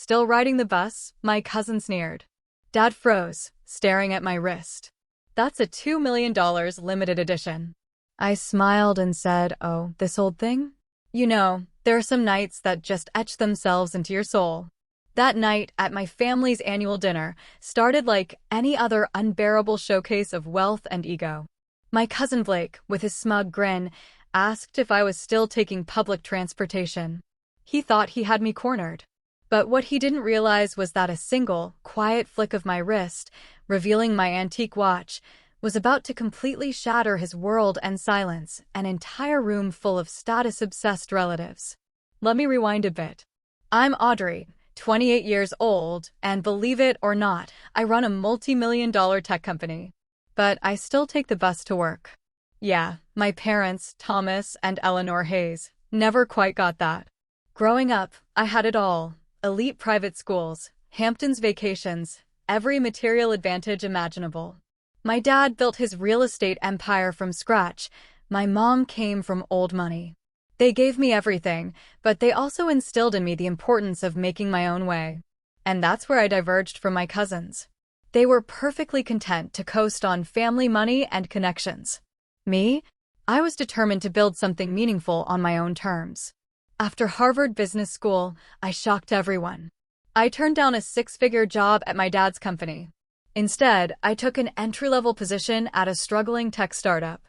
Still riding the bus? My cousin sneered. Dad froze, staring at my wrist. That's a $2 million limited edition. I smiled and said, oh, this old thing? You know, there are some nights that just etch themselves into your soul. That night at my family's annual dinner started like any other unbearable showcase of wealth and ego. My cousin Blake, with his smug grin, asked if I was still taking public transportation. He thought he had me cornered. But what he didn't realize was that a single, quiet flick of my wrist, revealing my antique watch, was about to completely shatter his world and silence an entire room full of status-obsessed relatives. Let me rewind a bit. I'm Audrey, 28 years old, and believe it or not, I run a multi-million-dollar tech company. But I still take the bus to work. Yeah, my parents, Thomas and Eleanor Hayes, never quite got that. Growing up, I had it all. Elite private schools, Hamptons vacations, every material advantage imaginable. My dad built his real estate empire from scratch. My mom came from old money. They gave me everything, but they also instilled in me the importance of making my own way. And that's where I diverged from my cousins. They were perfectly content to coast on family money and connections. Me? I was determined to build something meaningful on my own terms. After Harvard Business School, I shocked everyone. I turned down a six-figure job at my dad's company. Instead, I took an entry-level position at a struggling tech startup.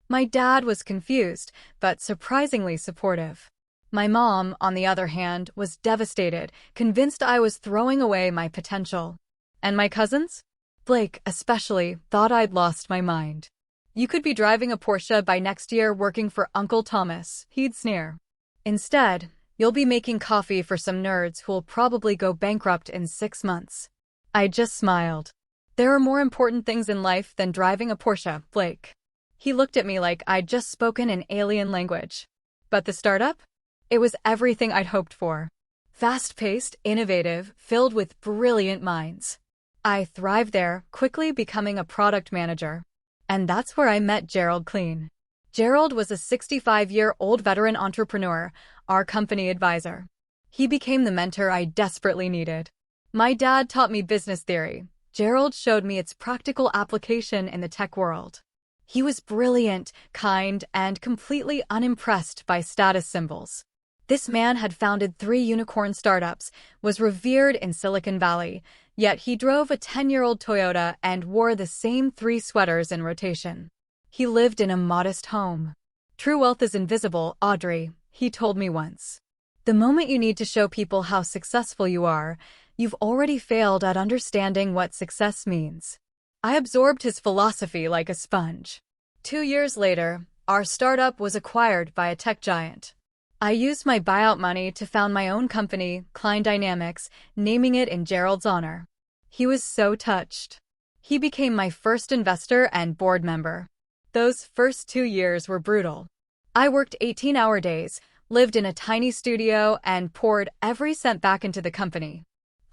My dad was confused, but surprisingly supportive. My mom, on the other hand, was devastated, convinced I was throwing away my potential. And my cousins? Blake, especially, thought I'd lost my mind. You could be driving a Porsche by next year working for Uncle Thomas, he'd sneer. Instead, you'll be making coffee for some nerds who'll probably go bankrupt in 6 months. I just smiled. There are more important things in life than driving a Porsche, Blake. He looked at me like I'd just spoken an alien language. But the startup? It was everything I'd hoped for. Fast-paced, innovative, filled with brilliant minds. I thrived there, quickly becoming a product manager. And that's where I met Gerald Clean. Gerald was a 65-year-old veteran entrepreneur, our company advisor. He became the mentor I desperately needed. My dad taught me business theory. Gerald showed me its practical application in the tech world. He was brilliant, kind, and completely unimpressed by status symbols. This man had founded 3 unicorn startups, was revered in Silicon Valley, yet he drove a 10-year-old Toyota and wore the same 3 sweaters in rotation. He lived in a modest home. True wealth is invisible, Audrey, he told me once. The moment you need to show people how successful you are, you've already failed at understanding what success means. I absorbed his philosophy like a sponge. 2 years later, our startup was acquired by a tech giant. I used my buyout money to found my own company, Klein Dynamics, naming it in Gerald's honor. He was so touched. He became my first investor and board member. Those first 2 years were brutal. I worked 18-hour days, lived in a tiny studio, and poured every cent back into the company.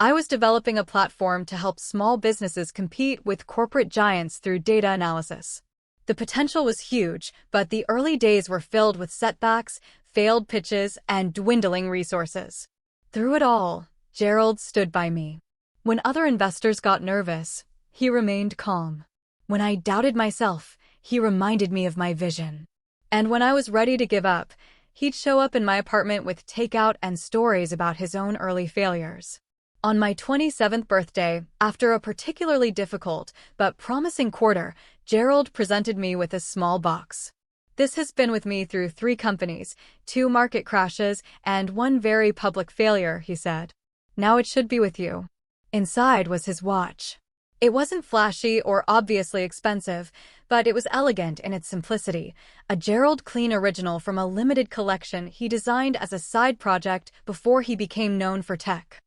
I was developing a platform to help small businesses compete with corporate giants through data analysis. The potential was huge, but the early days were filled with setbacks, failed pitches, and dwindling resources. Through it all, Gerald stood by me. When other investors got nervous, he remained calm. When I doubted myself, he reminded me of my vision. And when I was ready to give up, he'd show up in my apartment with takeout and stories about his own early failures. On my 27th birthday, after a particularly difficult but promising quarter, Gerald presented me with a small box. This has been with me through 3 companies, 2 market crashes, and 1 very public failure, he said. Now it should be with you. Inside was his watch. It wasn't flashy or obviously expensive, but it was elegant in its simplicity, a Gerald Clean original from a limited collection he designed as a side project before he became known for tech.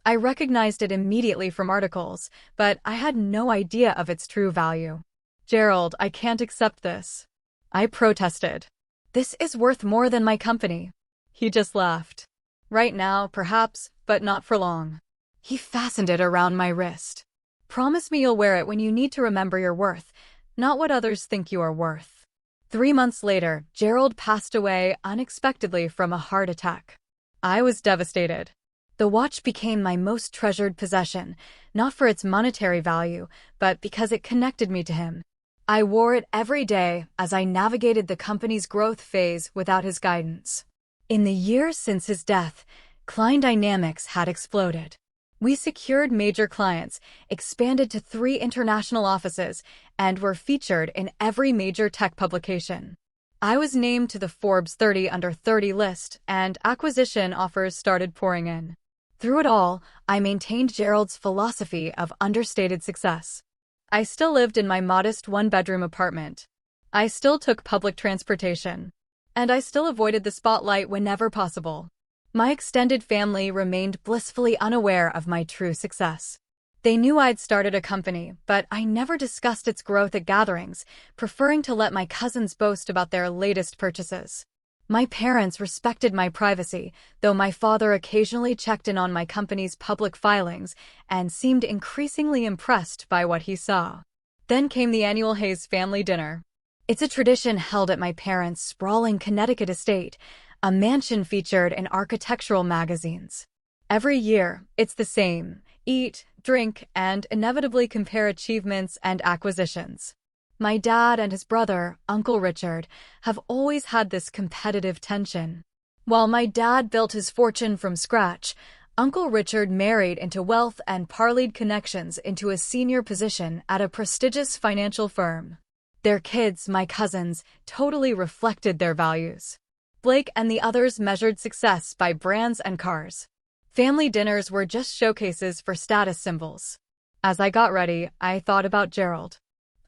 I recognized it immediately from articles, but I had no idea of its true value. Gerald, I can't accept this. I protested. This is worth more than my company. He just laughed. Right now, perhaps, but not for long. He fastened it around my wrist. Promise me you'll wear it when you need to remember your worth, not what others think you are worth. 3 months later, Gerald passed away unexpectedly from a heart attack. I was devastated. The watch became my most treasured possession, not for its monetary value, but because it connected me to him. I wore it every day as I navigated the company's growth phase without his guidance. In the years since his death, Klein Dynamics had exploded. We secured major clients, expanded to 3 international offices, and were featured in every major tech publication. I was named to the Forbes 30 Under 30 list, and acquisition offers started pouring in. Through it all, I maintained Gerald's philosophy of understated success. I still lived in my modest 1-bedroom apartment. I still took public transportation. And I still avoided the spotlight whenever possible. My extended family remained blissfully unaware of my true success. They knew I'd started a company, but I never discussed its growth at gatherings, preferring to let my cousins boast about their latest purchases. My parents respected my privacy, though my father occasionally checked in on my company's public filings and seemed increasingly impressed by what he saw. Then came the annual Hayes family dinner. It's a tradition held at my parents' sprawling Connecticut estate, a mansion featured in architectural magazines. Every year, it's the same: eat, drink, and inevitably compare achievements and acquisitions. My dad and his brother, Uncle Richard, have always had this competitive tension. While my dad built his fortune from scratch, Uncle Richard married into wealth and parlayed connections into a senior position at a prestigious financial firm. Their kids, my cousins, totally reflected their values. Blake and the others measured success by brands and cars. Family dinners were just showcases for status symbols. As I got ready, I thought about Gerald.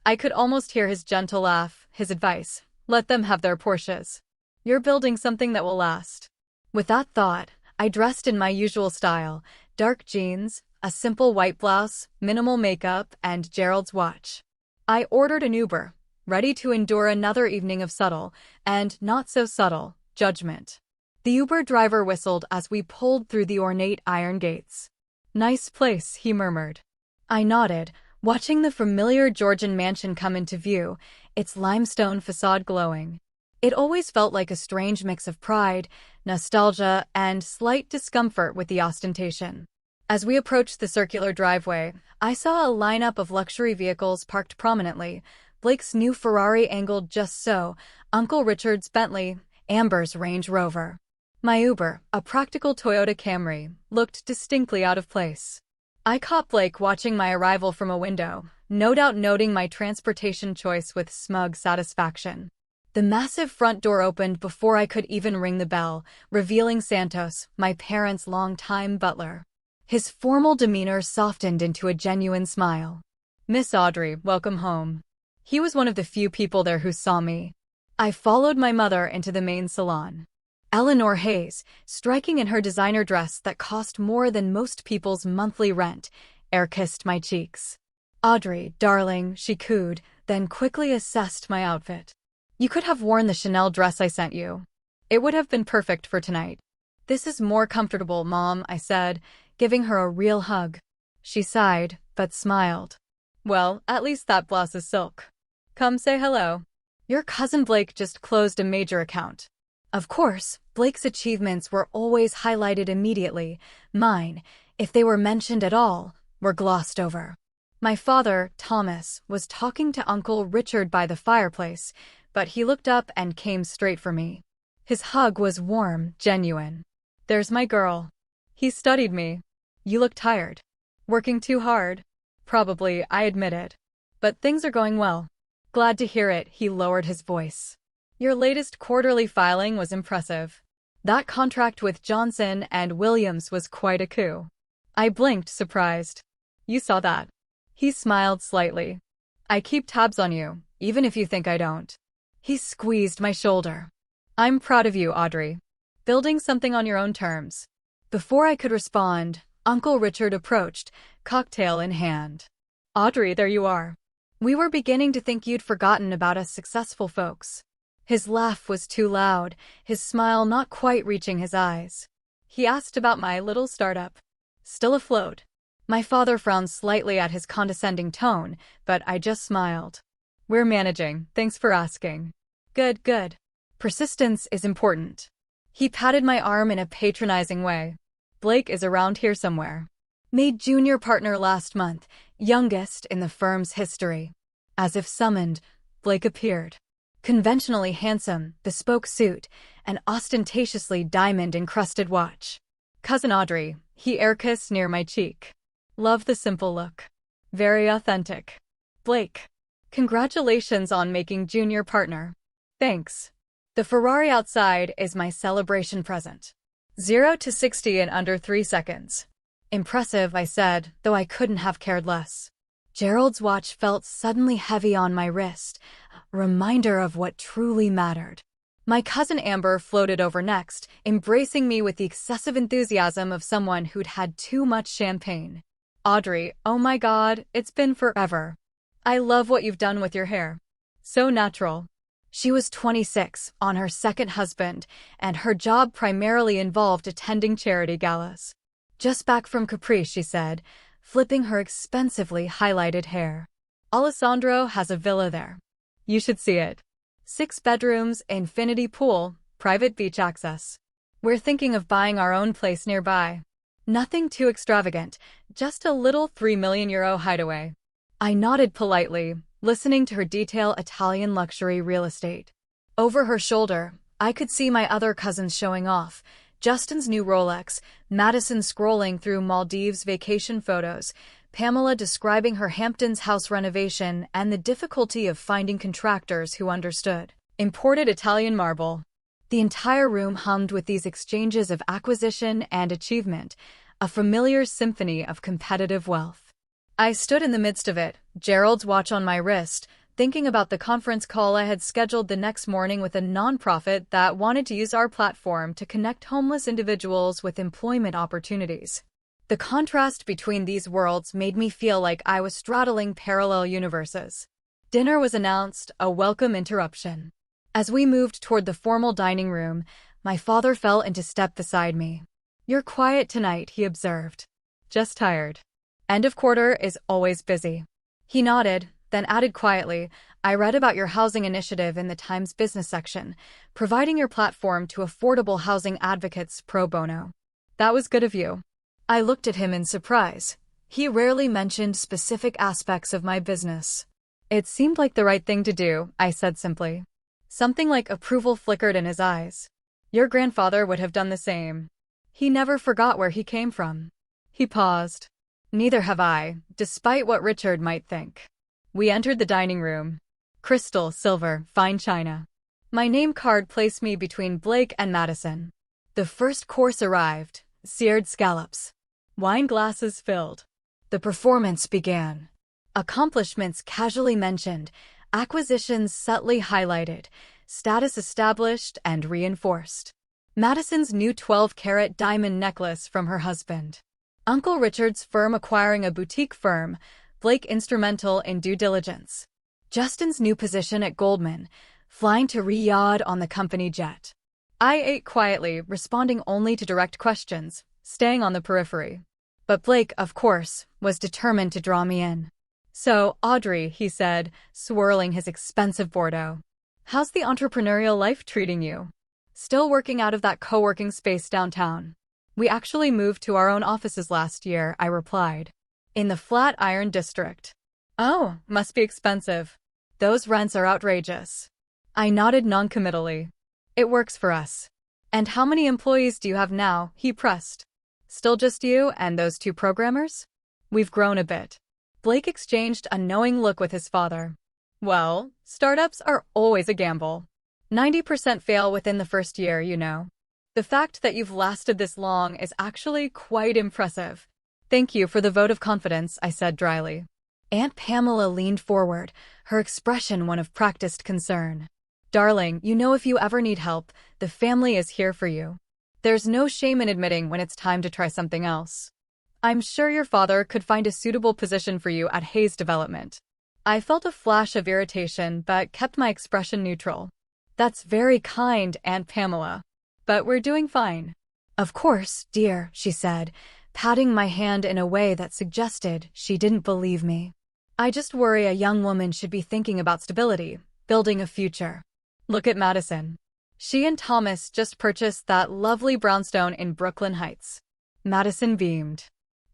I could almost hear his gentle laugh, his advice: let them have their Porsches. You're building something that will last. With that thought, I dressed in my usual style: dark jeans, a simple white blouse, minimal makeup, and Gerald's watch. I ordered an Uber, ready to endure another evening of subtle, and not so subtle, judgment. The Uber driver whistled as we pulled through the ornate iron gates. "Nice place," he murmured. I nodded, watching the familiar Georgian mansion come into view, its limestone facade glowing. It always felt like a strange mix of pride, nostalgia, and slight discomfort with the ostentation. As we approached the circular driveway, I saw a lineup of luxury vehicles parked prominently: Blake's new Ferrari angled just so, Uncle Richard's Bentley, Amber's Range Rover. My Uber, a practical Toyota Camry, looked distinctly out of place. I caught Blake watching my arrival from a window, no doubt noting my transportation choice with smug satisfaction. The massive front door opened before I could even ring the bell, revealing Santos, my parents' longtime butler. His formal demeanor softened into a genuine smile. "Miss Audrey, welcome home." He was one of the few people there who saw me. I followed my mother into the main salon. Eleanor Hayes, striking in her designer dress that cost more than most people's monthly rent, air-kissed my cheeks. "Audrey, darling," she cooed, then quickly assessed my outfit. "You could have worn the Chanel dress I sent you. It would have been perfect for tonight." "This is more comfortable, Mom," I said, giving her a real hug. She sighed, but smiled. "Well, at least that blouse is silk. Come say hello. Your cousin Blake just closed a major account." Of course, Blake's achievements were always highlighted immediately. Mine, if they were mentioned at all, were glossed over. My father, Thomas, was talking to Uncle Richard by the fireplace, but he looked up and came straight for me. His hug was warm, genuine. "There's my girl." He studied me. "You look tired. Working too hard?" "Probably," I admitted. "But things are going well." "Glad to hear it," he lowered his voice. "Your latest quarterly filing was impressive. That contract with Johnson and Williams was quite a coup." I blinked, surprised. "You saw that?" He smiled slightly. "I keep tabs on you, even if you think I don't." He squeezed my shoulder. "I'm proud of you, Audrey. Building something on your own terms." Before I could respond, Uncle Richard approached, cocktail in hand. "Audrey, there you are. We were beginning to think you'd forgotten about us successful folks." His laugh was too loud, his smile not quite reaching his eyes. He asked about my little startup. "Still afloat?" My father frowned slightly at his condescending tone, but I just smiled. "We're managing, thanks for asking." "Good, good. Persistence is important." He patted my arm in a patronizing way. Blake is around here somewhere. Made junior partner last month, youngest in the firm's history. As if summoned, Blake appeared. Conventionally handsome, bespoke suit, an ostentatiously diamond-encrusted watch. Cousin Audrey, he air-kissed near my cheek. Love the simple look. Very authentic. Blake. Congratulations on making junior partner. Thanks. The Ferrari outside is my celebration present. 0 to 60 in under 3 seconds. Impressive, I said, though I couldn't have cared less. Gerald's watch felt suddenly heavy on my wrist, a reminder of what truly mattered. My cousin Amber floated over next, embracing me with the excessive enthusiasm of someone who'd had too much champagne. Audrey, oh my God, it's been forever. I love what you've done with your hair. So natural. She was 26, on her second husband, and her job primarily involved attending charity galas. Just back from Capri, she said, flipping her expensively highlighted hair. Alessandro has a villa there. You should see it. 6 bedrooms, infinity pool, private beach access. We're thinking of buying our own place nearby. Nothing too extravagant, just a little €3 million hideaway. I nodded politely, listening to her detail Italian luxury real estate. Over her shoulder, I could see my other cousins showing off. Justin's new Rolex, Madison scrolling through Maldives vacation photos, Pamela describing her Hamptons house renovation and the difficulty of finding contractors who understood imported Italian marble. The entire room hummed with these exchanges of acquisition and achievement, a familiar symphony of competitive wealth. I stood in the midst of it, Gerald's watch on my wrist, thinking about the conference call I had scheduled the next morning with a nonprofit that wanted to use our platform to connect homeless individuals with employment opportunities. The contrast between these worlds made me feel like I was straddling parallel universes. Dinner was announced, a welcome interruption. As we moved toward the formal dining room, my father fell into step beside me. You're quiet tonight, he observed. Just tired. End of quarter is always busy. He nodded, then added quietly, I read about your housing initiative in the Times business section, providing your platform to affordable housing advocates pro bono. That was good of you. I looked at him in surprise. He rarely mentioned specific aspects of my business. It seemed like the right thing to do, I said simply. Something like approval flickered in his eyes. Your grandfather would have done the same. He never forgot where he came from. He paused. Neither have I, despite what Richard might think. We entered the dining room. Crystal, silver, fine china. My name card placed me between Blake and Madison. The first course arrived, seared scallops. Wine glasses filled. The performance began. Accomplishments casually mentioned, acquisitions subtly highlighted, status established and reinforced. Madison's new 12-carat diamond necklace from her husband. Uncle Richard's firm acquiring a boutique firm, Blake instrumental in due diligence. Justin's new position at Goldman, flying to Riyadh on the company jet. I ate quietly, responding only to direct questions, staying on the periphery. But Blake, of course, was determined to draw me in. So, Audrey, he said, swirling his expensive Bordeaux. How's the entrepreneurial life treating you? Still working out of that co-working space downtown. We actually moved to our own offices last year, I replied. In the Flatiron District. Oh, must be expensive. Those rents are outrageous. I nodded noncommittally. It works for us. And how many employees do you have now? He pressed. Still just you and those 2 programmers? We've grown a bit. Blake exchanged a knowing look with his father. Well, startups are always a gamble. 90% fail within the first year, you know. The fact that you've lasted this long is actually quite impressive. Thank you for the vote of confidence, I said dryly. Aunt Pamela leaned forward, her expression one of practiced concern. Darling, you know if you ever need help, the family is here for you. There's no shame in admitting when it's time to try something else. I'm sure your father could find a suitable position for you at Hayes Development. I felt a flash of irritation but kept my expression neutral. That's very kind, Aunt Pamela. But we're doing fine. Of course, dear, she said, patting my hand in a way that suggested she didn't believe me. I just worry a young woman should be thinking about stability, building a future. Look at Madison. She and Thomas just purchased that lovely brownstone in Brooklyn Heights. Madison beamed.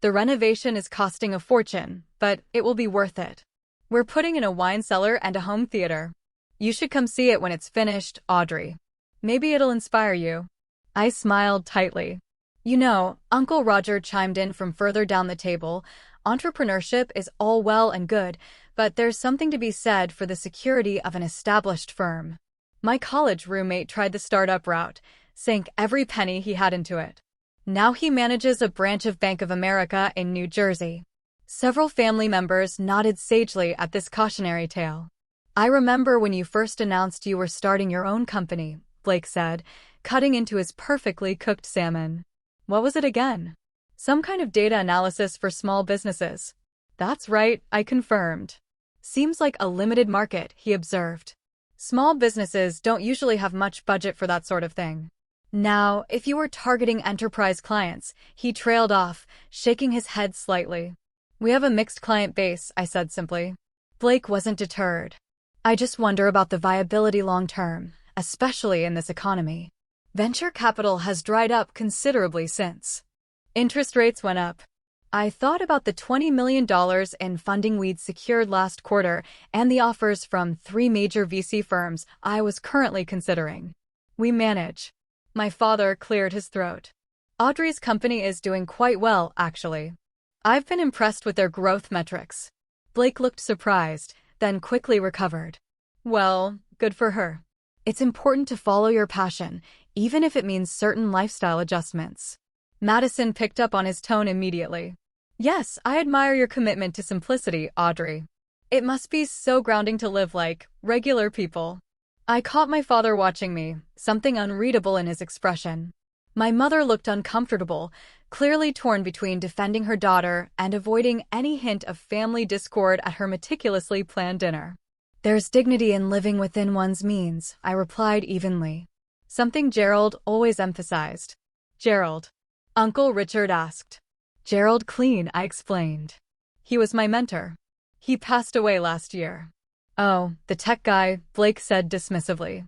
The renovation is costing a fortune, but it will be worth it. We're putting in a wine cellar and a home theater. You should come see it when it's finished, Audrey. Maybe it'll inspire you. I smiled tightly. You know, Uncle Roger chimed in from further down the table. Entrepreneurship is all well and good, but there's something to be said for the security of an established firm. My college roommate tried the startup route, sank every penny he had into it. Now he manages a branch of Bank of America in New Jersey. Several family members nodded sagely at this cautionary tale. I remember when you first announced you were starting your own company, Blake said, cutting into his perfectly cooked salmon. What was it again? Some kind of data analysis for small businesses. That's right, I confirmed. Seems like a limited market, he observed. Small businesses don't usually have much budget for that sort of thing. Now, if you were targeting enterprise clients, he trailed off, shaking his head slightly. We have a mixed client base, I said simply. Blake wasn't deterred. I just wonder about the viability long term, especially in this economy. Venture capital has dried up considerably since. Interest rates went up. I thought about the $20 million in funding we'd secured last quarter and the offers from 3 major VC firms I was currently considering. We manage. My father cleared his throat. Audrey's company is doing quite well, actually. I've been impressed with their growth metrics. Blake looked surprised, then quickly recovered. Well, good for her. It's important to follow your passion, even if it means certain lifestyle adjustments. Madison picked up on his tone immediately. Yes, I admire your commitment to simplicity, Audrey. It must be so grounding to live like regular people. I caught my father watching me, something unreadable in his expression. My mother looked uncomfortable, clearly torn between defending her daughter and avoiding any hint of family discord at her meticulously planned dinner. There's dignity in living within one's means, I replied evenly. Something Gerald always emphasized. Gerald? Uncle Richard asked. Gerald Clean, I explained. He was my mentor. He passed away last year. Oh, the tech guy, Blake said dismissively.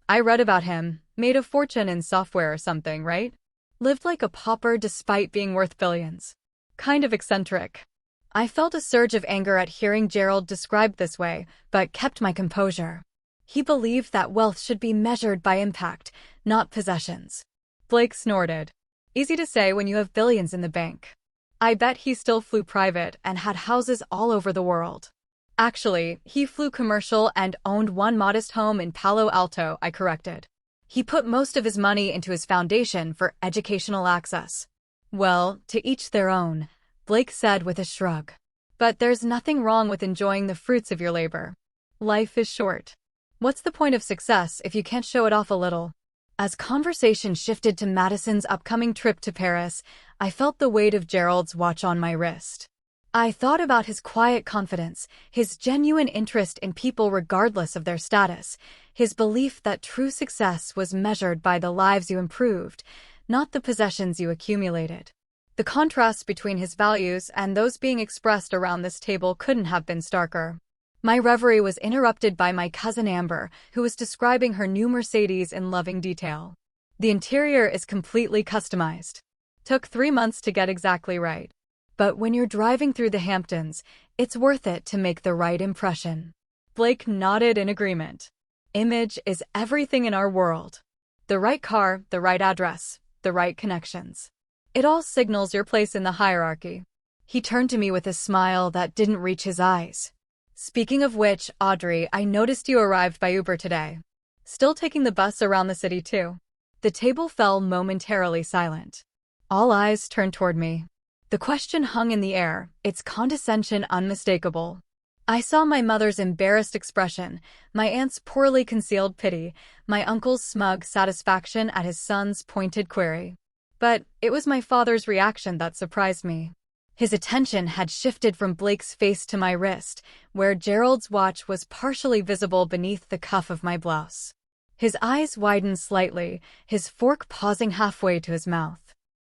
I read about him, made a fortune in software or something, right? Lived like a pauper despite being worth billions. Kind of eccentric. I felt a surge of anger at hearing Gerald described this way, but kept my composure. He believed that wealth should be measured by impact, not possessions. Blake snorted. Easy to say when you have billions in the bank. I bet he still flew private and had houses all over the world. Actually, he flew commercial and owned one modest home in Palo Alto, I corrected. He put most of his money into his foundation for educational access. Well, to each their own, Blake said with a shrug. But there's nothing wrong with enjoying the fruits of your labor. Life is short. What's the point of success if you can't show it off a little? As conversation shifted to Madison's upcoming trip to Paris, I felt the weight of Gerald's watch on my wrist. I thought about his quiet confidence, his genuine interest in people regardless of their status, his belief that true success was measured by the lives you improved, not the possessions you accumulated. The contrast between his values and those being expressed around this table couldn't have been starker. My reverie was interrupted by my cousin Amber, who was describing her new Mercedes in loving detail. The interior is completely customized. Took 3 months to get exactly right. But when you're driving through the Hamptons, it's worth it to make the right impression. Blake nodded in agreement. Image is everything in our world. The right car, the right address, the right connections. It all signals your place in the hierarchy. He turned to me with a smile that didn't reach his eyes. Speaking of which, Audrey, I noticed you arrived by Uber today. Still taking the bus around the city too? The table fell momentarily silent. All eyes turned toward me. The question hung in the air, its condescension unmistakable. I saw my mother's embarrassed expression, my aunt's poorly concealed pity, my uncle's smug satisfaction at his son's pointed query. But it was my father's reaction that surprised me. His attention had shifted from Blake's face to my wrist, where Gerald's watch was partially visible beneath the cuff of my blouse. His eyes widened slightly, his fork pausing halfway to his mouth.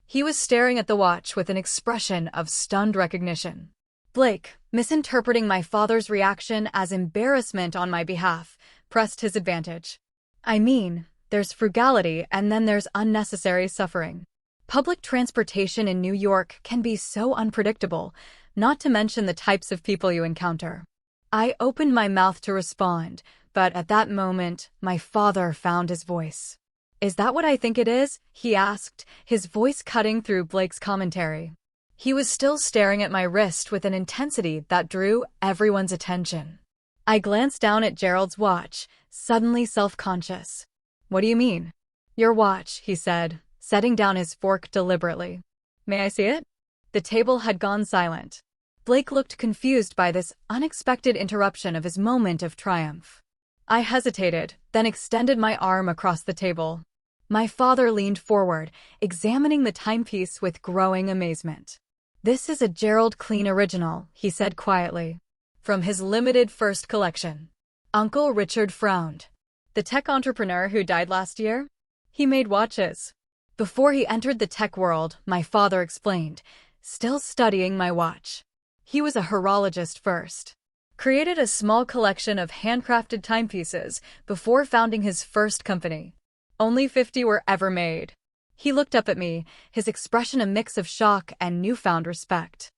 He was staring at the watch with an expression of stunned recognition. Blake, misinterpreting my father's reaction as embarrassment on my behalf, pressed his advantage. I mean, there's frugality and then there's unnecessary suffering. Public transportation in New York can be so unpredictable, not to mention the types of people you encounter. I opened my mouth to respond, but at that moment, my father found his voice. "Is that what I think it is?" he asked, his voice cutting through Blake's commentary. He was still staring at my wrist with an intensity that drew everyone's attention. I glanced down at Gerald's watch, suddenly self-conscious. "What do you mean?" "Your watch," he said, setting down his fork deliberately. "May I see it?" The table had gone silent. Blake looked confused by this unexpected interruption of his moment of triumph. I hesitated, then extended my arm across the table. My father leaned forward, examining the timepiece with growing amazement. "This is a Gerald Clean original," he said quietly. "From his limited first collection." Uncle Richard frowned. "The tech entrepreneur who died last year? He made watches." Before he entered the tech world, my father explained, still studying my watch. He was a horologist first. Created a small collection of handcrafted timepieces before founding his first company. Only 50 were ever made. He looked up at me, his expression a mix of shock and newfound respect.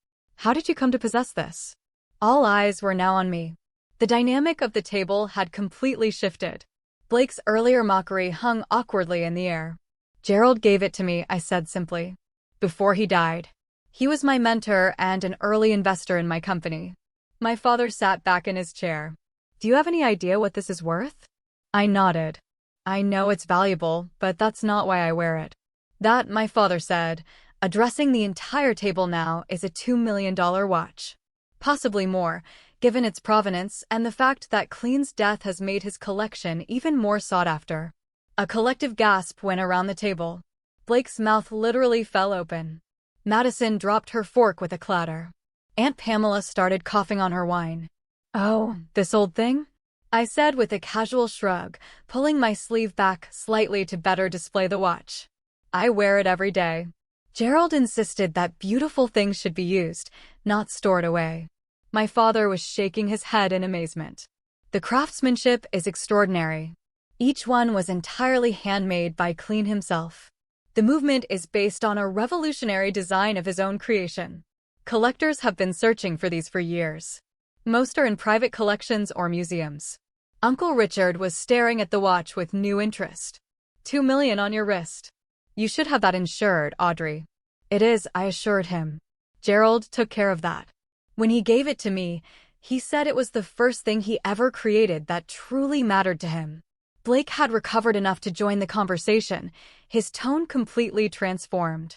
"How did you come to possess this?" All eyes were now on me. The dynamic of the table had completely shifted. Blake's earlier mockery hung awkwardly in the air. "Gerald gave it to me," I said simply. "Before he died. He was my mentor and an early investor in my company." My father sat back in his chair. "Do you have any idea what this is worth?" I nodded. "I know it's valuable, but that's not why I wear it." "That," my father said, addressing the entire table now, "is a $2 million watch. Possibly more, given its provenance and the fact that Clean's death has made his collection even more sought after." A collective gasp went around the table. Blake's mouth literally fell open. Madison dropped her fork with a clatter. Aunt Pamela started coughing on her wine. "Oh, this old thing?" I said with a casual shrug, pulling my sleeve back slightly to better display the watch. "I wear it every day." Gerald insisted that beautiful things should be used, not stored away. My father was shaking his head in amazement. "The craftsmanship is extraordinary. Each one was entirely handmade by Clean himself. The movement is based on a revolutionary design of his own creation. Collectors have been searching for these for years. Most are in private collections or museums." Uncle Richard was staring at the watch with new interest. $2 million on your wrist. You should have that insured, Audrey." "It is," I assured him. "Gerald took care of that. When he gave it to me, he said it was the first thing he ever created that truly mattered to him." Blake had recovered enough to join the conversation, his tone completely transformed.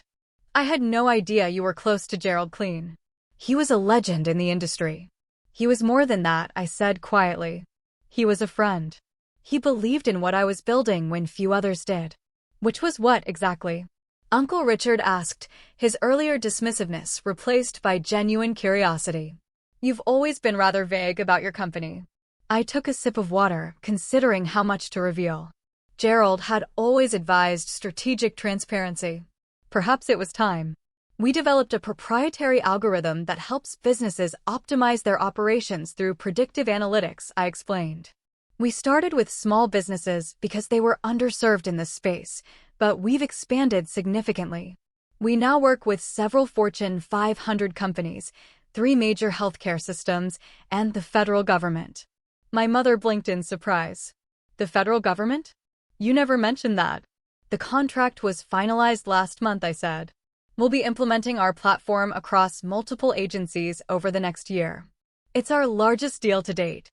"I had no idea you were close to Gerald Clean. He was a legend in the industry." "He was more than that," I said quietly. "He was a friend. He believed in what I was building when few others did." "Which was what, exactly?" Uncle Richard asked, his earlier dismissiveness replaced by genuine curiosity. "You've always been rather vague about your company." I took a sip of water, considering how much to reveal. Gerald had always advised strategic transparency. Perhaps it was time. "We developed a proprietary algorithm that helps businesses optimize their operations through predictive analytics," I explained. "We started with small businesses because they were underserved in this space, but we've expanded significantly. We now work with several Fortune 500 companies, 3 major healthcare systems, and the federal government." My mother blinked in surprise. "The federal government? You never mentioned that." "The contract was finalized last month," I said. "We'll be implementing our platform across multiple agencies over the next year. It's our largest deal to date."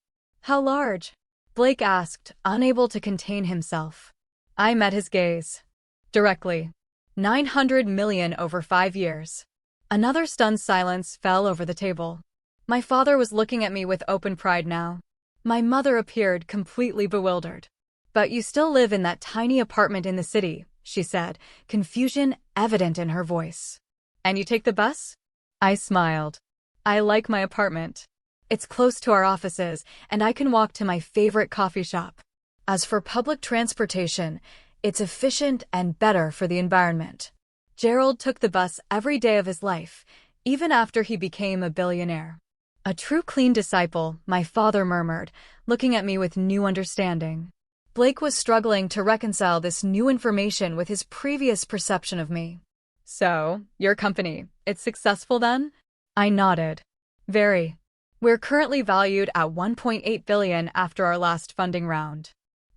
"How large?" Blake asked, unable to contain himself. I met his gaze. Directly. $900 million over 5 years. Another stunned silence fell over the table. My father was looking at me with open pride now. My mother appeared completely bewildered. "But you still live in that tiny apartment in the city," she said, confusion evident in her voice. "And you take the bus?" I smiled. "I like my apartment. It's close to our offices, and I can walk to my favorite coffee shop. As for public transportation, it's efficient and better for the environment." Gerald took the bus every day of his life, even after he became a billionaire. "A true Clean disciple," my father murmured, looking at me with new understanding. Blake was struggling to reconcile this new information with his previous perception of me. So, your company, it's successful then? I nodded. Very. We're currently valued at 1.8 billion after our last funding round.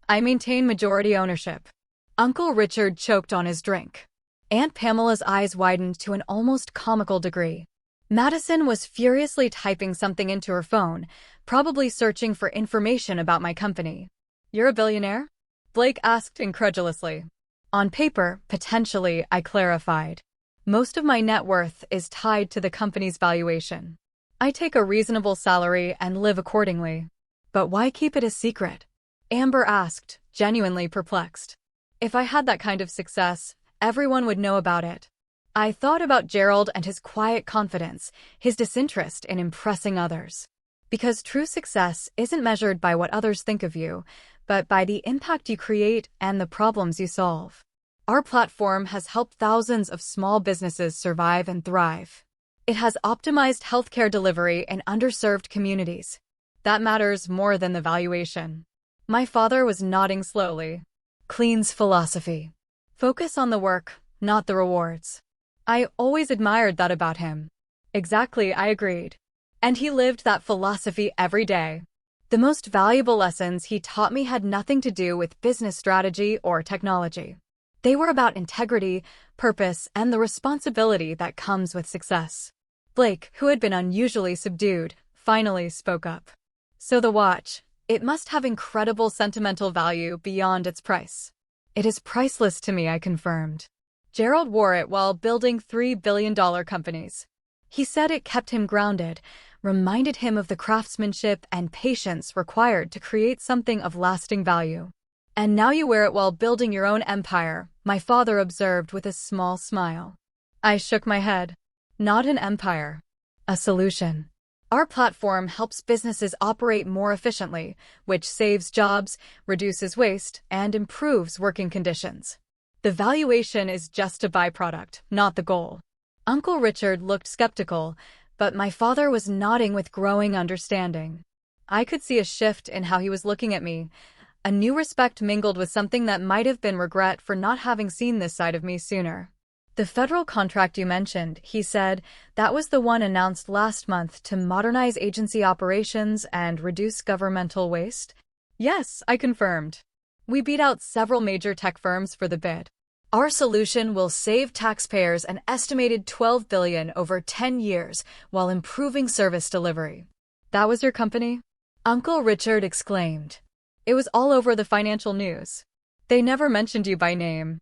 I maintain majority ownership. Uncle Richard choked on his drink. Aunt Pamela's eyes widened to an almost comical degree. Madison was furiously typing something into her phone, probably searching for information about my company. You're a billionaire? Blake asked incredulously. On paper, potentially, I clarified. Most of my net worth is tied to the company's valuation. I take a reasonable salary and live accordingly. But why keep it a secret? Amber asked, genuinely perplexed. If I had that kind of success, everyone would know about it. I thought about Gerald and his quiet confidence, his disinterest in impressing others. Because true success isn't measured by what others think of you, but by the impact you create and the problems you solve. Our platform has helped thousands of small businesses survive and thrive. It has optimized healthcare delivery in underserved communities. That matters more than the valuation. My father was nodding slowly. Clean's philosophy. Focus on the work, not the rewards. I always admired that about him. Exactly, I agreed. And he lived that philosophy every day. The most valuable lessons he taught me had nothing to do with business strategy or technology. They were about integrity, purpose, and the responsibility that comes with success. Blake, who had been unusually subdued, finally spoke up. So the watch, it must have incredible sentimental value beyond its price. It is priceless to me, I confirmed. Gerald wore it while building $3 billion companies. He said it kept him grounded, reminded him of the craftsmanship and patience required to create something of lasting value. And now you wear it while building your own empire, my father observed with a small smile. I shook my head. Not an empire. A solution. Our platform helps businesses operate more efficiently, which saves jobs, reduces waste, and improves working conditions. The valuation is just a byproduct, not the goal. Uncle Richard looked skeptical, but my father was nodding with growing understanding. I could see a shift in how he was looking at me, a new respect mingled with something that might have been regret for not having seen this side of me sooner. The federal contract you mentioned, he said, that was the one announced last month to modernize agency operations and reduce governmental waste? Yes, I confirmed. We beat out several major tech firms for the bid. Our solution will save taxpayers an estimated $12 billion over 10 years while improving service delivery. That was your company? Uncle Richard exclaimed. It was all over the financial news. They never mentioned you by name.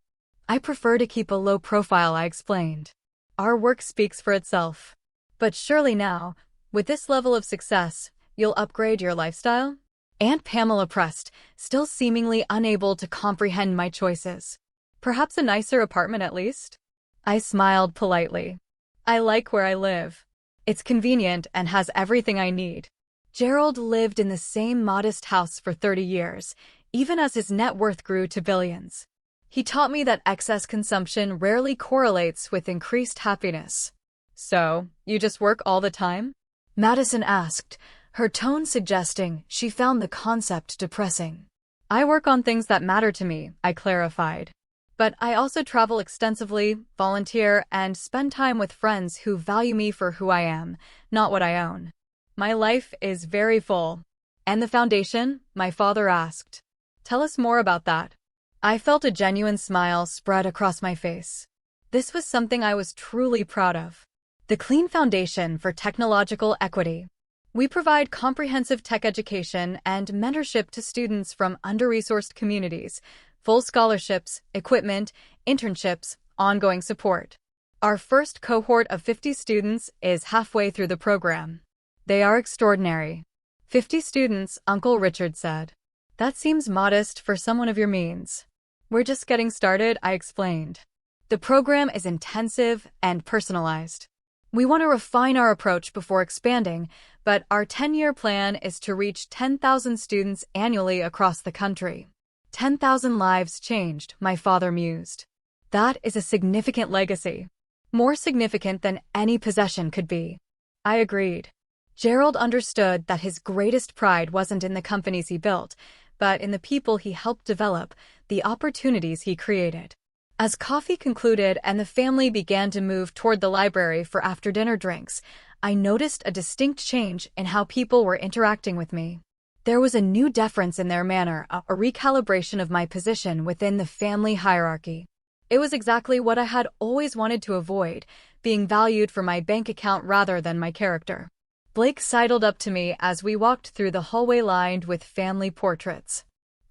I prefer to keep a low profile, I explained. Our work speaks for itself. But surely now, with this level of success, you'll upgrade your lifestyle? Aunt Pamela pressed, still seemingly unable to comprehend my choices. Perhaps a nicer apartment at least? I smiled politely. I like where I live. It's convenient and has everything I need. Gerald lived in the same modest house for 30 years, even as his net worth grew to billions. He taught me that excess consumption rarely correlates with increased happiness. So, you just work all the time? Madison asked, her tone suggesting she found the concept depressing. I work on things that matter to me, I clarified. But I also travel extensively, volunteer, and spend time with friends who value me for who I am, not what I own. My life is very full. And the foundation? My father asked. Tell us more about that. I felt a genuine smile spread across my face. This was something I was truly proud of. The Clean Foundation for Technological Equity. We provide comprehensive tech education and mentorship to students from under-resourced communities, full scholarships, equipment, internships, ongoing support. Our first cohort of 50 students is halfway through the program. They are extraordinary. 50 students, Uncle Richard said. That seems modest for someone of your means. We're just getting started, I explained. The program is intensive and personalized. We want to refine our approach before expanding, but our 10-year plan is to reach 10,000 students annually across the country. 10,000 lives changed, my father mused. That is a significant legacy. More significant than any possession could be. I agreed. Gerald understood that his greatest pride wasn't in the companies he built, but in the people he helped develop, the opportunities he created. As coffee concluded and the family began to move toward the library for after-dinner drinks, I noticed a distinct change in how people were interacting with me. There was a new deference in their manner, a recalibration of my position within the family hierarchy. It was exactly what I had always wanted to avoid, being valued for my bank account rather than my character. Blake sidled up to me as we walked through the hallway lined with family portraits.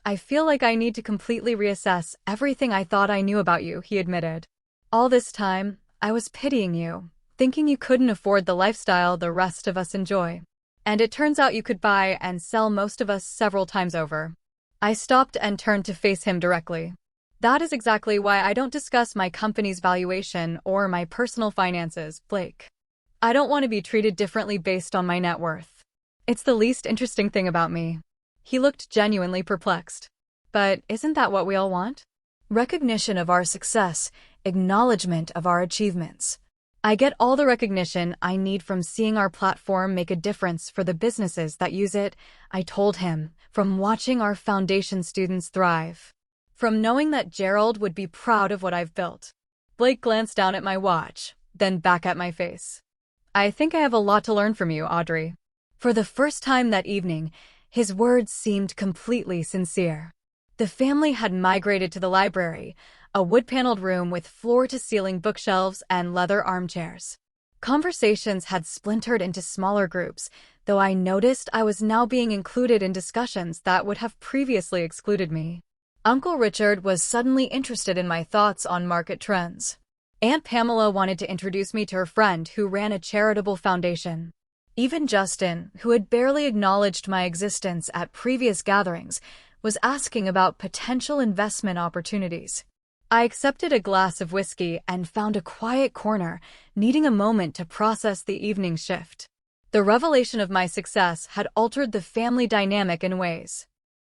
"I feel like I need to completely reassess everything I thought I knew about you," he admitted. "All this time, I was pitying you, thinking you couldn't afford the lifestyle the rest of us enjoy. And it turns out you could buy and sell most of us several times over." I stopped and turned to face him directly. "That is exactly why I don't discuss my company's valuation or my personal finances, Blake. I don't want to be treated differently based on my net worth. It's the least interesting thing about me." He looked genuinely perplexed. "But isn't that what we all want? Recognition of our success, acknowledgement of our achievements. I get all the recognition I need from seeing our platform make a difference for the businesses that use it," I told him, "from watching our foundation students thrive. From knowing that Gerald would be proud of what I've built." Blake glanced down at my watch, then back at my face. "I think I have a lot to learn from you, Audrey." For the first time that evening, his words seemed completely sincere. The family had migrated to the library, a wood-paneled room with floor-to-ceiling bookshelves and leather armchairs. Conversations had splintered into smaller groups, though I noticed I was now being included in discussions that would have previously excluded me. Uncle Richard was suddenly interested in my thoughts on market trends. Aunt Pamela wanted to introduce me to her friend who ran a charitable foundation. Even Justin, who had barely acknowledged my existence at previous gatherings, was asking about potential investment opportunities. I accepted a glass of whiskey and found a quiet corner, needing a moment to process the evening shift. The revelation of my success had altered the family dynamic in ways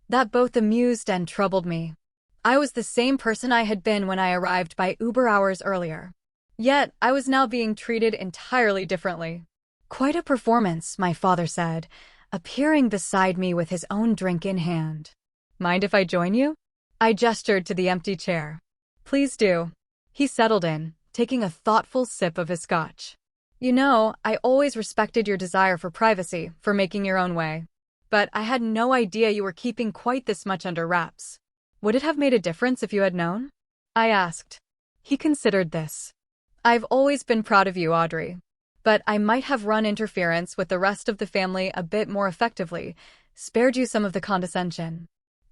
that both amused and troubled me. I was the same person I had been when I arrived by Uber hours earlier. Yet, I was now being treated entirely differently. "Quite a performance," my father said, appearing beside me with his own drink in hand. "Mind if I join you?" I gestured to the empty chair. "Please do." He settled in, taking a thoughtful sip of his scotch. "You know, I always respected your desire for privacy, for making your own way. But I had no idea you were keeping quite this much under wraps. Would it have made a difference if you had known?" I asked. He considered this. "I've always been proud of you, Audrey. But I might have run interference with the rest of the family a bit more effectively, spared you some of the condescension."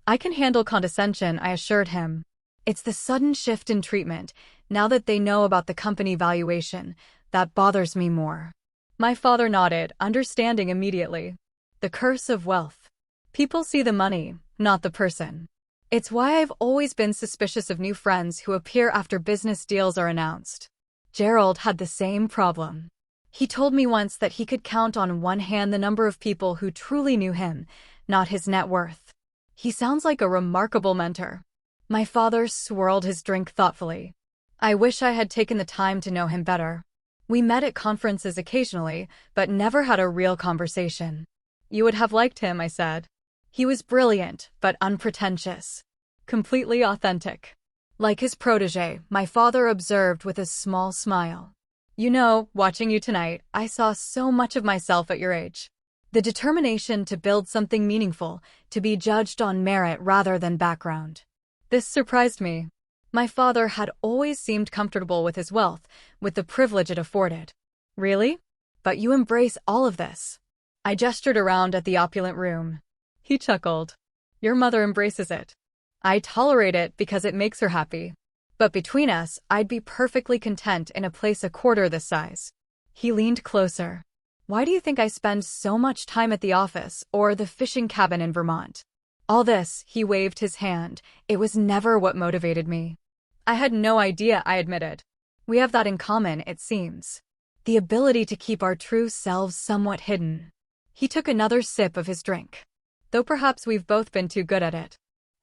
"I can handle condescension," I assured him. "It's the sudden shift in treatment, now that they know about the company valuation, that bothers me more." My father nodded, understanding immediately. The curse of wealth. People see the money, not the person. It's why I've always been suspicious of new friends who appear after business deals are announced. Gerald had the same problem. He told me once that he could count on one hand the number of people who truly knew him, not his net worth. He sounds like a remarkable mentor. My father swirled his drink thoughtfully. I wish I had taken the time to know him better. We met at conferences occasionally, but never had a real conversation. "You would have liked him," I said. "He was brilliant, but unpretentious. Completely authentic." Like his protege, my father observed with a small smile. "You know, watching you tonight, I saw so much of myself at your age. The determination to build something meaningful, to be judged on merit rather than background." This surprised me. My father had always seemed comfortable with his wealth, with the privilege it afforded. "Really? But you embrace all of this." I gestured around at the opulent room. He chuckled. "Your mother embraces it. I tolerate it because it makes her happy. But between us, I'd be perfectly content in a place a quarter this size." He leaned closer. "Why do you think I spend so much time at the office or the fishing cabin in Vermont?" All this, he waved his hand, it was never what motivated me. "I had no idea," I admitted. "We have that in common, it seems. The ability to keep our true selves somewhat hidden." He took another sip of his drink. "Though perhaps we've both been too good at it.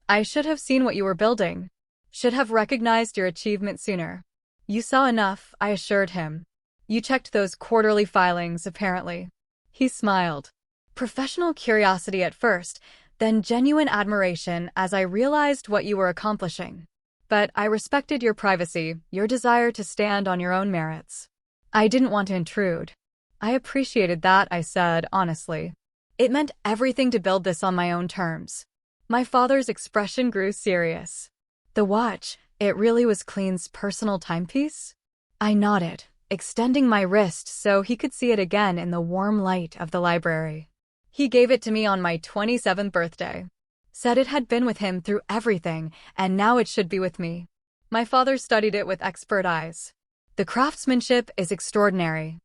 I should have seen what you were building. Should have recognized your achievement sooner." "You saw enough," I assured him. "You checked those quarterly filings, apparently." He smiled. Professional curiosity at first, then genuine admiration as I realized what you were accomplishing. But I respected your privacy, your desire to stand on your own merits. I didn't want to intrude. I appreciated that, I said, honestly. It meant everything to build this on my own terms. My father's expression grew serious. The watch, it really was Clean's personal timepiece? I nodded, extending my wrist so he could see it again in the warm light of the library. He gave it to me on my 27th birthday. Said it had been with him through everything, and now it should be with me. My father studied it with expert eyes. The craftsmanship is extraordinary.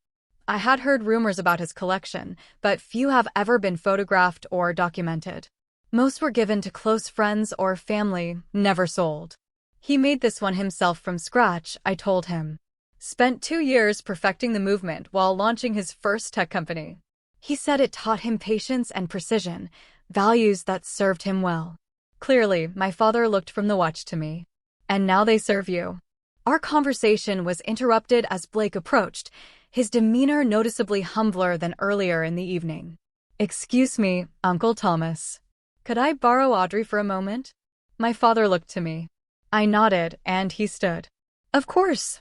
I had heard rumors about his collection, but few have ever been photographed or documented. Most were given to close friends or family, never sold. He made this one himself from scratch, I told him. Spent 2 years perfecting the movement while launching his first tech company. He said it taught him patience and precision, values that served him well. Clearly, my father looked from the watch to me. And now they serve you. Our conversation was interrupted as Blake approached, his demeanor noticeably humbler than earlier in the evening. Excuse me, Uncle Thomas. Could I borrow Audrey for a moment? My father looked to me. I nodded, and he stood. Of course.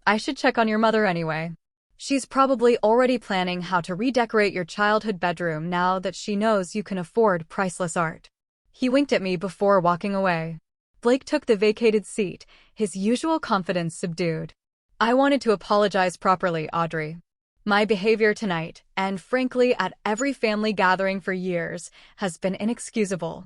I should check on your mother anyway. She's probably already planning how to redecorate your childhood bedroom now that she knows you can afford priceless art. He winked at me before walking away. Blake took the vacated seat, his usual confidence subdued. I wanted to apologize properly, Audrey. My behavior tonight, and frankly at every family gathering for years, has been inexcusable.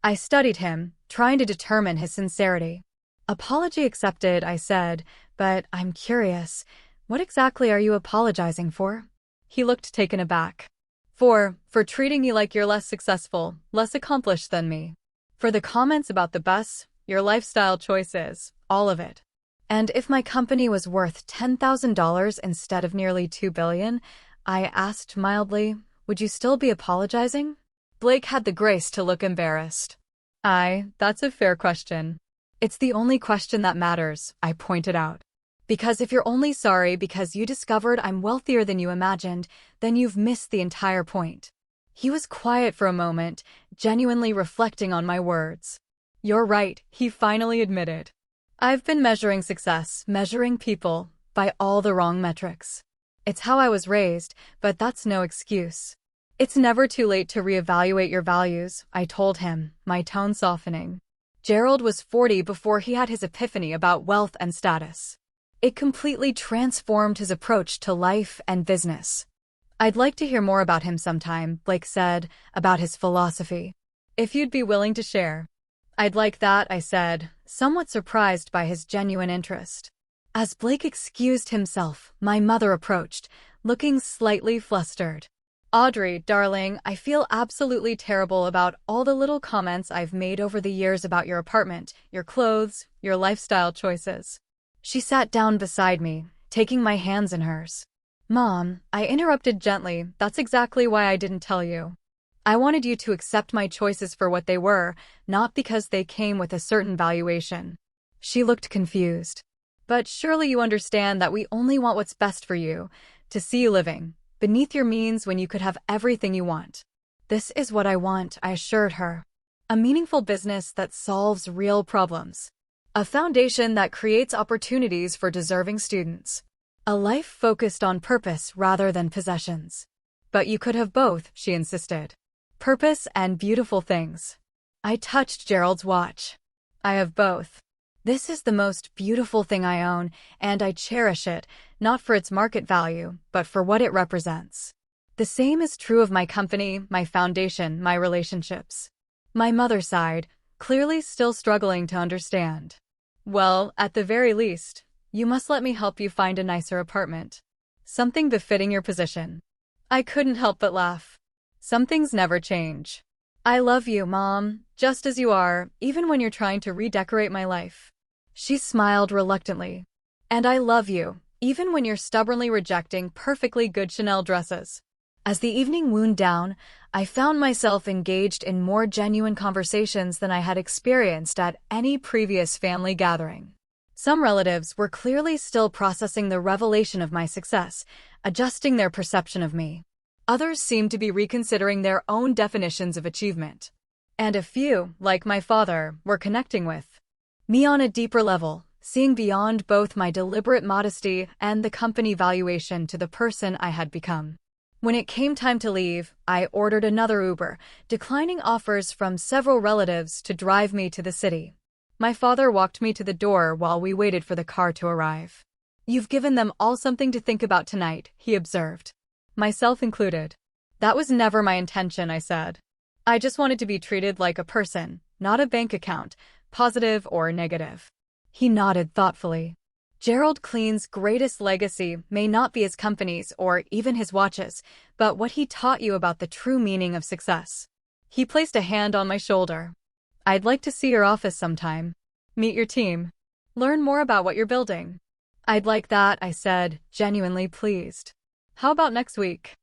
I studied him, trying to determine his sincerity. Apology accepted, I said, but I'm curious. What exactly are you apologizing for? He looked taken aback. For treating you like you're less successful, less accomplished than me. For the comments about the bus, your lifestyle choices, all of it. And if my company was worth $10,000 instead of nearly $2 billion, I asked mildly, would you still be apologizing? Blake had the grace to look embarrassed. That's a fair question. It's the only question that matters, I pointed out. Because if you're only sorry because you discovered I'm wealthier than you imagined, then you've missed the entire point. He was quiet for a moment, genuinely reflecting on my words. You're right, he finally admitted. I've been measuring success, measuring people, by all the wrong metrics. It's how I was raised, but that's no excuse. It's never too late to reevaluate your values, I told him, my tone softening. Gerald was 40 before he had his epiphany about wealth and status. It completely transformed his approach to life and business. I'd like to hear more about him sometime, Blake said, about his philosophy. If you'd be willing to share. I'd like that, I said, somewhat surprised by his genuine interest. As Blake excused himself, my mother approached, looking slightly flustered. Audrey, darling, I feel absolutely terrible about all the little comments I've made over the years about your apartment, your clothes, your lifestyle choices. She sat down beside me, taking my hands in hers. Mom, I interrupted gently, that's exactly why I didn't tell you. I wanted you to accept my choices for what they were, not because they came with a certain valuation. She looked confused. But surely you understand that we only want what's best for you, to see you living beneath your means when you could have everything you want. This is what I want, I assured her. A meaningful business that solves real problems. A foundation that creates opportunities for deserving students. A life focused on purpose rather than possessions. But you could have both, she insisted. Purpose and beautiful things. I touched Gerald's watch. I have both. This is the most beautiful thing I own, and I cherish it, not for its market value, but for what it represents. The same is true of my company, my foundation, my relationships. My mother sighed, clearly still struggling to understand. Well, at the very least, you must let me help you find a nicer apartment. Something befitting your position. I couldn't help but laugh. Some things never change. I love you, Mom, just as you are, even when you're trying to redecorate my life. She smiled reluctantly. And I love you, even when you're stubbornly rejecting perfectly good Chanel dresses. As the evening wound down, I found myself engaged in more genuine conversations than I had experienced at any previous family gathering. Some relatives were clearly still processing the revelation of my success, adjusting their perception of me. Others seemed to be reconsidering their own definitions of achievement. And a few, like my father, were connecting with Me on a deeper level, seeing beyond both my deliberate modesty and the company valuation to the person I had become. When it came time to leave, I ordered another Uber, declining offers from several relatives to drive me to the city. My father walked me to the door while we waited for the car to arrive. "You've given them all something to think about tonight," he observed. Myself included. "That was never my intention," I said. "I just wanted to be treated like a person, not a bank account, positive or negative." He nodded thoughtfully. Gerald Clean's greatest legacy may not be his companies or even his watches, but what he taught you about the true meaning of success. He placed a hand on my shoulder. "I'd like to see your office sometime. Meet your team. Learn more about what you're building." "I'd like that," I said, genuinely pleased. "How about next week?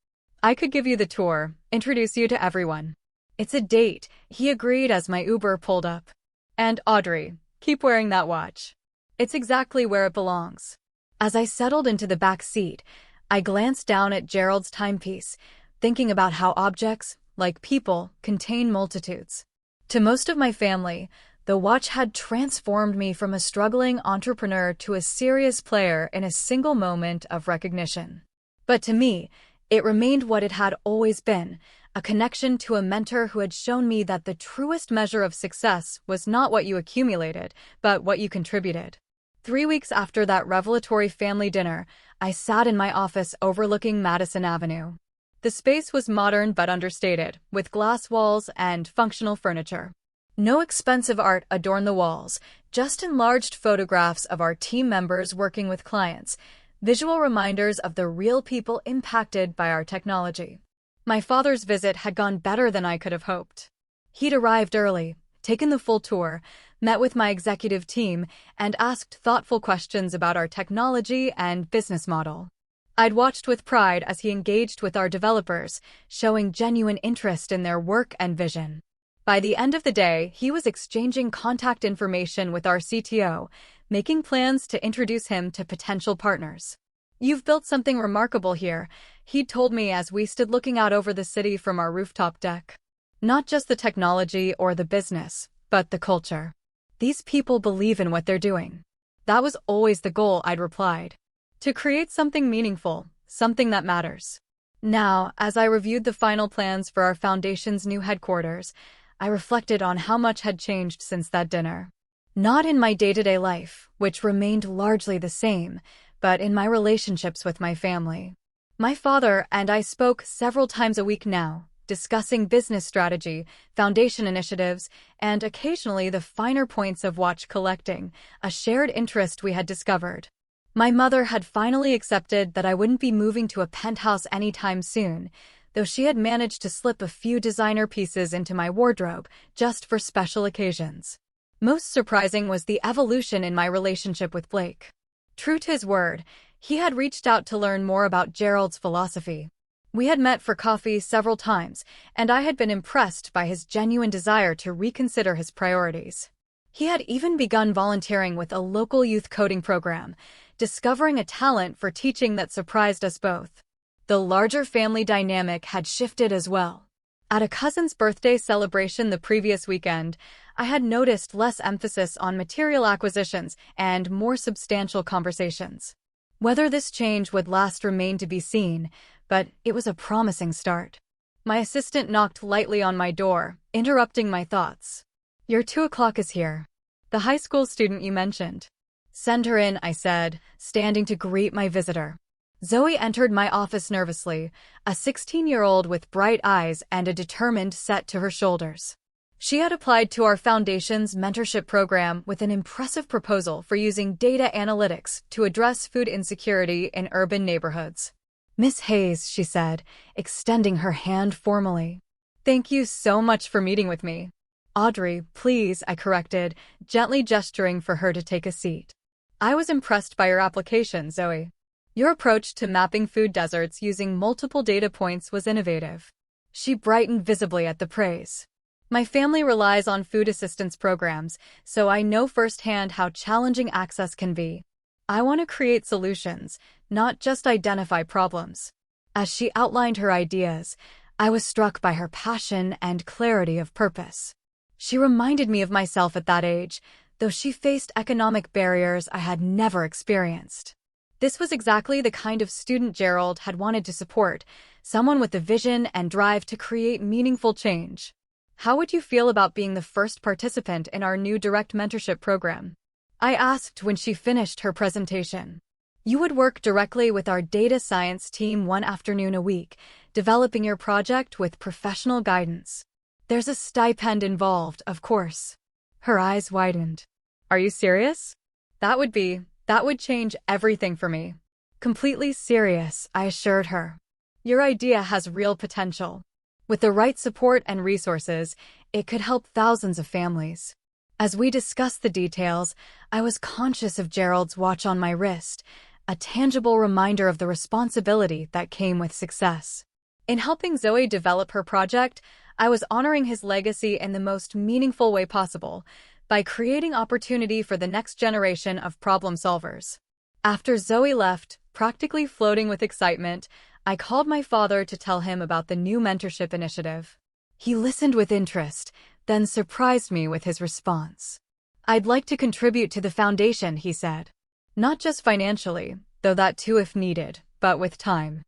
I could give you the tour, introduce you to everyone." "It's a date," he agreed as my Uber pulled up. "And Audrey, keep wearing that watch. It's exactly where it belongs." As I settled into the back seat, I glanced down at Gerald's timepiece, thinking about how objects, like people, contain multitudes. To most of my family, the watch had transformed me from a struggling entrepreneur to a serious player in a single moment of recognition. But to me, it remained what it had always been, a connection to a mentor who had shown me that the truest measure of success was not what you accumulated, but what you contributed. 3 weeks after that revelatory family dinner, I sat in my office overlooking Madison Avenue. The space was modern but understated, with glass walls and functional furniture. No expensive art adorned the walls, just enlarged photographs of our team members working with clients, visual reminders of the real people impacted by our technology. My father's visit had gone better than I could have hoped. He'd arrived early, taken the full tour, met with my executive team, and asked thoughtful questions about our technology and business model. I'd watched with pride as he engaged with our developers, showing genuine interest in their work and vision. By the end of the day, he was exchanging contact information with our CTO, making plans to introduce him to potential partners. "You've built something remarkable here," he'd told me as we stood looking out over the city from our rooftop deck. "Not just the technology or the business, but the culture. These people believe in what they're doing." "That was always the goal," I'd replied. "To create something meaningful, something that matters." Now, as I reviewed the final plans for our foundation's new headquarters, I reflected on how much had changed since that dinner. Not in my day-to-day life, which remained largely the same, but in my relationships with my family. My father and I spoke several times a week now, discussing business strategy, foundation initiatives, and occasionally the finer points of watch collecting, a shared interest we had discovered. My mother had finally accepted that I wouldn't be moving to a penthouse anytime soon, though she had managed to slip a few designer pieces into my wardrobe just for special occasions. Most surprising was the evolution in my relationship with Blake. True to his word, he had reached out to learn more about Gerald's philosophy. We had met for coffee several times, and I had been impressed by his genuine desire to reconsider his priorities. He had even begun volunteering with a local youth coding program, discovering a talent for teaching that surprised us both. The larger family dynamic had shifted as well. At a cousin's birthday celebration the previous weekend, I had noticed less emphasis on material acquisitions and more substantial conversations. Whether this change would last remained to be seen, but it was a promising start. My assistant knocked lightly on my door, interrupting my thoughts. "Your 2 o'clock is here. The high school student you mentioned." "Send her in," I said, standing to greet my visitor. Zoe entered my office nervously, a 16-year-old with bright eyes and a determined set to her shoulders. She had applied to our foundation's mentorship program with an impressive proposal for using data analytics to address food insecurity in urban neighborhoods. "Miss Hayes," she said, extending her hand formally. "Thank you so much for meeting with me." "Audrey, please," I corrected, gently gesturing for her to take a seat. "I was impressed by your application, Zoe. Your approach to mapping food deserts using multiple data points was innovative." She brightened visibly at the praise. "My family relies on food assistance programs, so I know firsthand how challenging access can be. I want to create solutions, not just identify problems." As she outlined her ideas, I was struck by her passion and clarity of purpose. She reminded me of myself at that age, though she faced economic barriers I had never experienced. This was exactly the kind of student Gerald had wanted to support, someone with the vision and drive to create meaningful change. How would you feel about being the first participant in our new direct mentorship program? I asked when she finished her presentation. You would work directly with our data science team one afternoon a week, developing your project with professional guidance. There's a stipend involved, of course. Her eyes widened. Are you serious? That would change everything for me. Completely serious, I assured her. Your idea has real potential. With the right support and resources, it could help thousands of families. As we discussed the details, I was conscious of Gerald's watch on my wrist, a tangible reminder of the responsibility that came with success. In helping Zoe develop her project, I was honoring his legacy in the most meaningful way possible, by creating opportunity for the next generation of problem solvers. After Zoe left, practically floating with excitement, I called my father to tell him about the new mentorship initiative. He listened with interest, then surprised me with his response. I'd like to contribute to the foundation, he said. Not just financially, though that too if needed, but with time.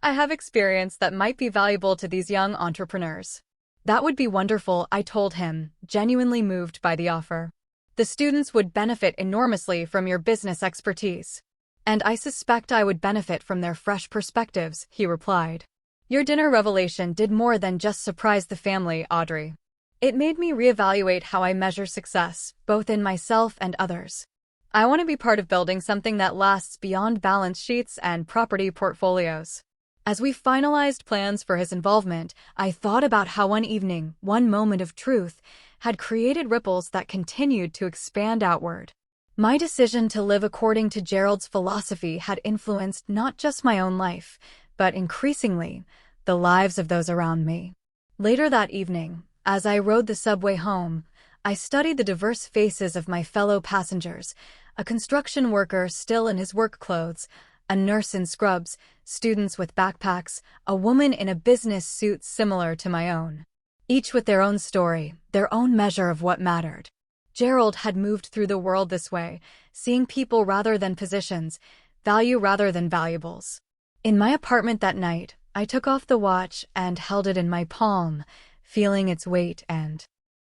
I have experience that might be valuable to these young entrepreneurs. That would be wonderful, I told him, genuinely moved by the offer. The students would benefit enormously from your business expertise. And I suspect I would benefit from their fresh perspectives, he replied. Your dinner revelation did more than just surprise the family, Audrey. It made me reevaluate how I measure success, both in myself and others. I want to be part of building something that lasts beyond balance sheets and property portfolios. As we finalized plans for his involvement, I thought about how one evening, one moment of truth, had created ripples that continued to expand outward. My decision to live according to Gerald's philosophy had influenced not just my own life, but increasingly, the lives of those around me. Later that evening, as I rode the subway home, I studied the diverse faces of my fellow passengers, a construction worker still in his work clothes, a nurse in scrubs, students with backpacks, a woman in a business suit similar to my own. Each with their own story, their own measure of what mattered. Gerald had moved through the world this way, seeing people rather than positions, value rather than valuables. In my apartment that night, I took off the watch and held it in my palm, feeling its weight and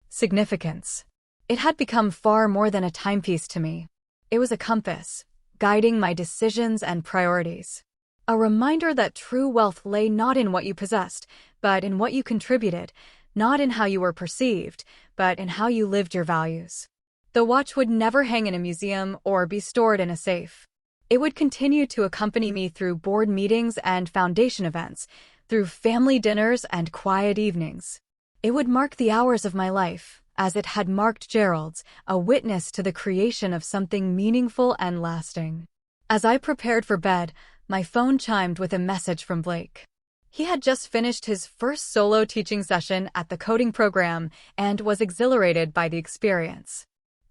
significance. It had become far more than a timepiece to me. It was a compass, guiding my decisions and priorities. A reminder that true wealth lay not in what you possessed, but in what you contributed, not in how you were perceived, but in how you lived your values. The watch would never hang in a museum or be stored in a safe. It would continue to accompany me through board meetings and foundation events, through family dinners and quiet evenings. It would mark the hours of my life, as it had marked Gerald's, a witness to the creation of something meaningful and lasting. As I prepared for bed, my phone chimed with a message from Blake. He had just finished his first solo teaching session at the coding program and was exhilarated by the experience.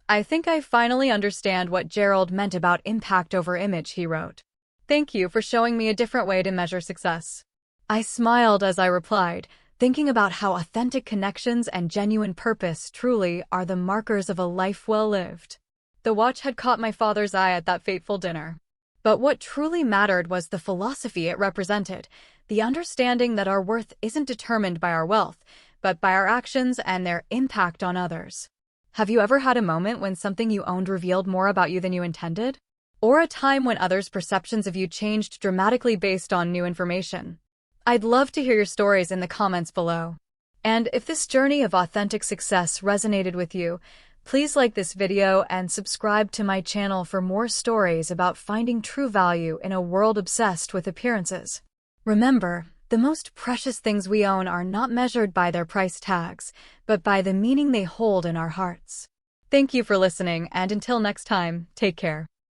I think I finally understand what Gerald meant about impact over image, he wrote. Thank you for showing me a different way to measure success. I smiled as I replied, thinking about how authentic connections and genuine purpose truly are the markers of a life well lived. The watch had caught my father's eye at that fateful dinner. But what truly mattered was the philosophy it represented, the understanding that our worth isn't determined by our wealth, but by our actions and their impact on others. Have you ever had a moment when something you owned revealed more about you than you intended? Or a time when others' perceptions of you changed dramatically based on new information? I'd love to hear your stories in the comments below. And if this journey of authentic success resonated with you, please like this video and subscribe to my channel for more stories about finding true value in a world obsessed with appearances. Remember, the most precious things we own are not measured by their price tags, but by the meaning they hold in our hearts. Thank you for listening, and until next time, take care.